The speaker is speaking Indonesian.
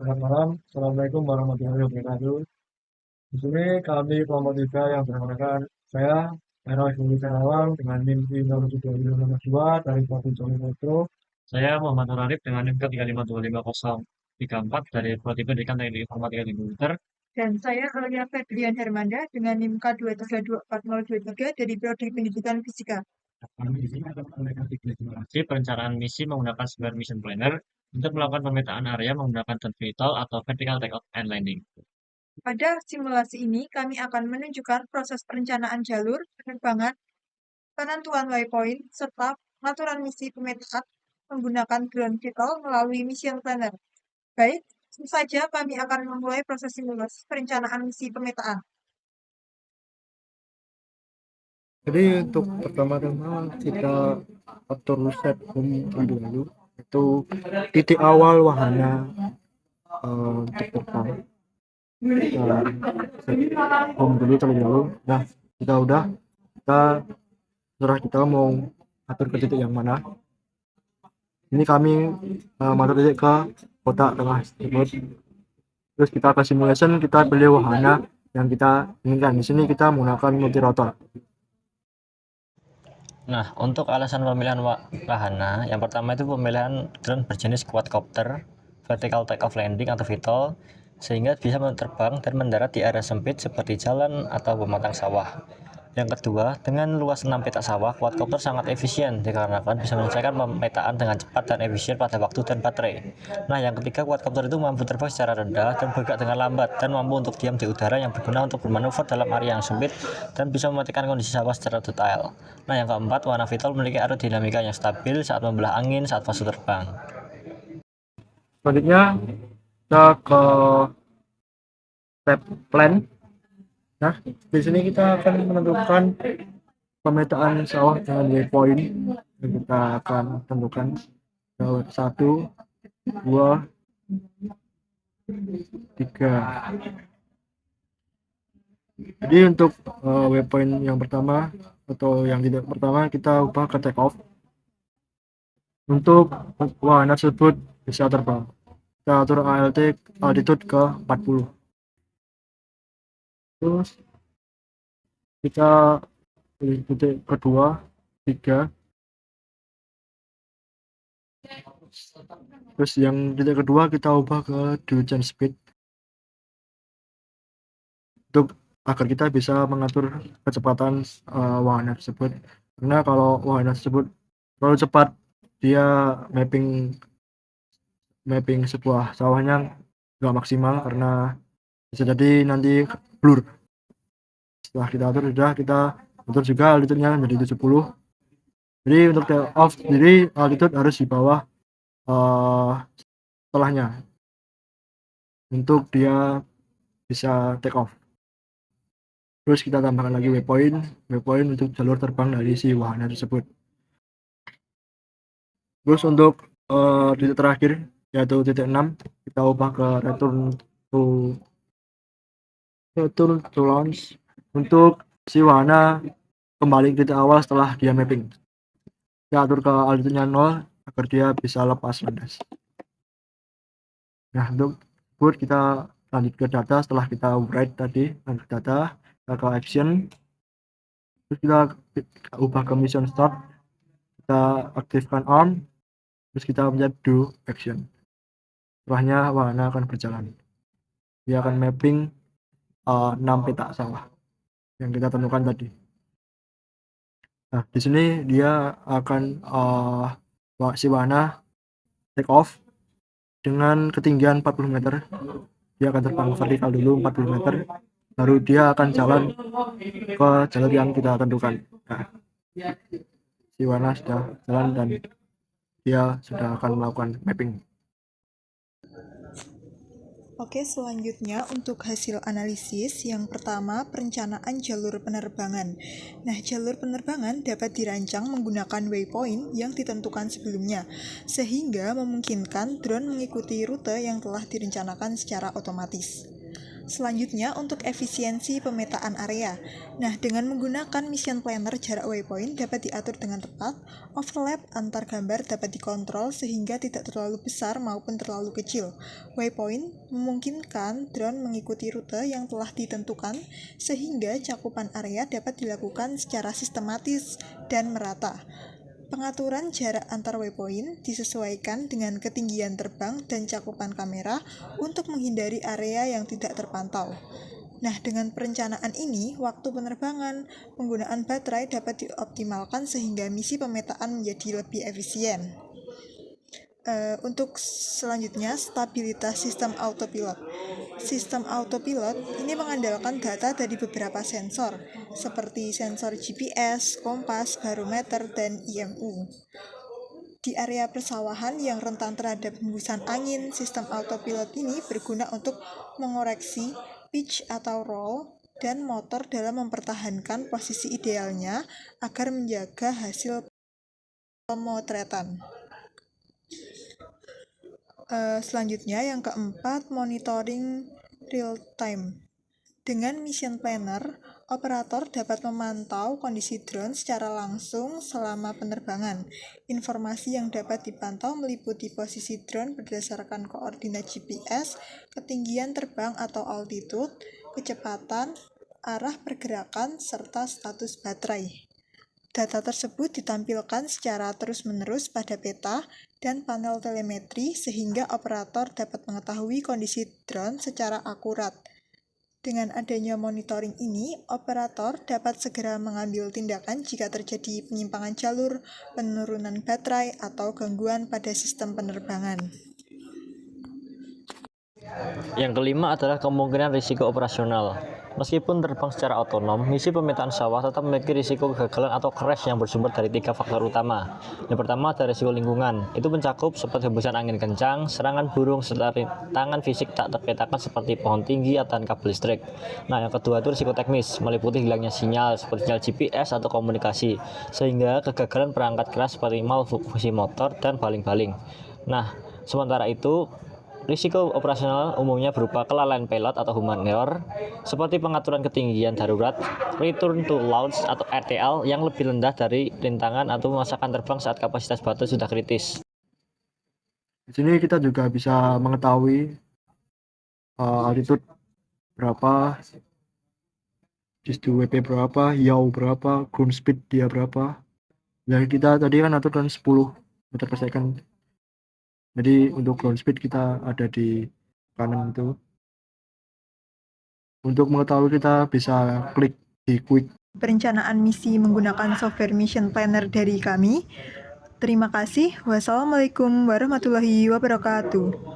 Selamat malam, Assalamualaikum warahmatullahi wabarakatuh. Di sini kami kelompok tiga yang beranggotakan saya, Heroik Budi Karawang dengan NIM I072562 dari Provinsi Metro. Saya Muhammad Nur Arif dengan NIM K35253034 dari Prodi Pendidikan Teknik Informatika di Komputer. Dan saya Alia Febrian Hermanda dengan NIM K23240223 dari Prodi Pendidikan Fisika. Kami di sini akan menyampaikan simulasi perencanaan misi menggunakan Smart Mission Planner untuk melakukan pemetaan area menggunakan turn VTOL atau Vertical Takeoff and Landing. Pada simulasi ini, kami akan menunjukkan proses perencanaan jalur, penerbangan, penentuan waypoint, serta pengaturan misi pemetaan menggunakan drone VTOL melalui Mission Planner. Baik, tentu saja kami akan memulai proses simulasi perencanaan misi pemetaan. Jadi untuk pertama-tama kita atur set home dulu, itu titik awal wahana untuk terbang. Kita set home dulu terlebih dahulu. Nah, kita serah kita mau atur ke titik yang mana. Ini kami masuk titik ke kotak tengah tersebut. Terus kita ke simulation, kita pilih wahana yang kita inginkan. Di sini kita menggunakan multirotor. Nah, untuk alasan pemilihan wahana, yang pertama itu pemilihan drone berjenis quadcopter, vertical takeoff landing atau VTOL, sehingga bisa terbang dan mendarat di area sempit seperti jalan atau pematang sawah. Yang kedua, dengan luas 6 petak sawah, quadcopter sangat efisien dikarenakan bisa menyelesaikan pemetaan dengan cepat dan efisien pada waktu dan baterai. Nah, yang ketiga, quadcopter itu mampu terbang secara rendah dan bergerak dengan lambat dan mampu untuk diam di udara yang berguna untuk bermanuver dalam area yang sempit dan bisa mematikan kondisi sawah secara detail. Nah, yang keempat, warna VTOL memiliki aerodinamika yang stabil saat membelah angin saat fase terbang. Selanjutnya kita ke tab plan. Nah, di sini kita akan menentukan pemetaan sawah dengan waypoint yang kita akan tentukan 1, 2, 3. Jadi untuk waypoint yang pertama atau yang tidak pertama kita ubah ke take off. Untuk wahana tersebut bisa terbang. Kita atur altitude ke 40. Terus kita pilih titik kedua, 3. Terus yang titik kedua kita ubah ke dual speed untuk agar kita bisa mengatur kecepatan wahana tersebut. Karena kalau wahana tersebut terlalu cepat, dia mapping sebuah sawahnya nggak maksimal karena bisa jadi nanti blur. Setelah kita atur juga altitude-nya menjadi 70. Jadi untuk take off sendiri altitude harus di bawah setelahnya untuk dia bisa take off. Terus kita tambahkan lagi waypoint untuk jalur terbang dari si wahana tersebut. Terus untuk titik terakhir yaitu titik 6 kita ubah ke return to launch untuk si wahana kembali ke titik awal setelah dia mapping. Kita atur ke altitude-nya 0 agar dia bisa lepas landas. Nah, untuk kita lanjut ke data setelah kita write tadi, lanjut data, kita ke action. Terus kita ubah ke mission start, kita aktifkan arm, terus kita pencet do action. Setelahnya wahana akan berjalan. Dia akan mapping 6 petak sawah yang kita tentukan tadi. Nah, di sini dia akan si wahana take off dengan ketinggian 40 meter. Dia akan terbang vertikal dulu 40 meter, baru dia akan jalan ke jalur yang kita tentukan. Nah, si wahana sudah jalan dan dia sudah akan melakukan mapping. Oke, selanjutnya untuk hasil analisis, yang pertama perencanaan jalur penerbangan. Nah, jalur penerbangan dapat dirancang menggunakan waypoint yang ditentukan sebelumnya, sehingga memungkinkan drone mengikuti rute yang telah direncanakan secara otomatis. Selanjutnya untuk efisiensi pemetaan area. Nah, dengan menggunakan mission planner, jarak waypoint dapat diatur dengan tepat, overlap antar gambar dapat dikontrol sehingga tidak terlalu besar maupun terlalu kecil. Waypoint memungkinkan drone mengikuti rute yang telah ditentukan sehingga cakupan area dapat dilakukan secara sistematis dan merata. Pengaturan jarak antar waypoint disesuaikan dengan ketinggian terbang dan cakupan kamera untuk menghindari area yang tidak terpantau. Nah, dengan perencanaan ini, waktu penerbangan, penggunaan baterai dapat dioptimalkan sehingga misi pemetaan menjadi lebih efisien. Untuk selanjutnya, stabilitas sistem autopilot. Sistem autopilot ini mengandalkan data dari beberapa sensor, seperti sensor GPS, kompas, barometer, dan IMU. Di area persawahan yang rentan terhadap hembusan angin, sistem autopilot ini berguna untuk mengoreksi pitch atau roll dan motor dalam mempertahankan posisi idealnya agar menjaga hasil pemotretan. Selanjutnya yang keempat, monitoring real time. Dengan mission planner, operator dapat memantau kondisi drone secara langsung selama penerbangan. Informasi yang dapat dipantau meliputi posisi drone berdasarkan koordinat GPS, ketinggian terbang atau altitude, kecepatan, arah pergerakan, serta status baterai. Data tersebut ditampilkan secara terus-menerus pada peta dan panel telemetri sehingga operator dapat mengetahui kondisi drone secara akurat. Dengan adanya monitoring ini, operator dapat segera mengambil tindakan jika terjadi penyimpangan jalur, penurunan baterai, atau gangguan pada sistem penerbangan. Yang kelima adalah kemungkinan risiko operasional. Meskipun terbang secara otonom, misi pemetaan sawah tetap memiliki risiko kegagalan atau crash yang bersumber dari 3 faktor utama. Yang pertama ada risiko lingkungan. Itu mencakup seperti hembusan angin kencang, serangan burung, serta rintangan fisik tak terpetakan seperti pohon tinggi atau kabel listrik. Nah, yang kedua itu risiko teknis, meliputi hilangnya sinyal seperti sinyal GPS atau komunikasi, sehingga kegagalan perangkat keras seperti malfungsi motor dan baling-baling. Nah, sementara itu risiko operasional umumnya berupa kelalaian pilot atau human error, seperti pengaturan ketinggian darurat, return to launch atau RTL yang lebih rendah dari rintangan atau memaksakan terbang saat kapasitas baterai sudah kritis. Di sini kita juga bisa mengetahui altitude berapa, distance WP berapa, yaw berapa, ground speed dia berapa. Nah, kita tadi kan aturkan 10 meter per second. Jadi untuk ground speed kita ada di kanan itu. Untuk mengetahui kita bisa klik di quick. Perencanaan misi menggunakan software Mission Planner dari kami. Terima kasih. Wassalamualaikum warahmatullahi wabarakatuh.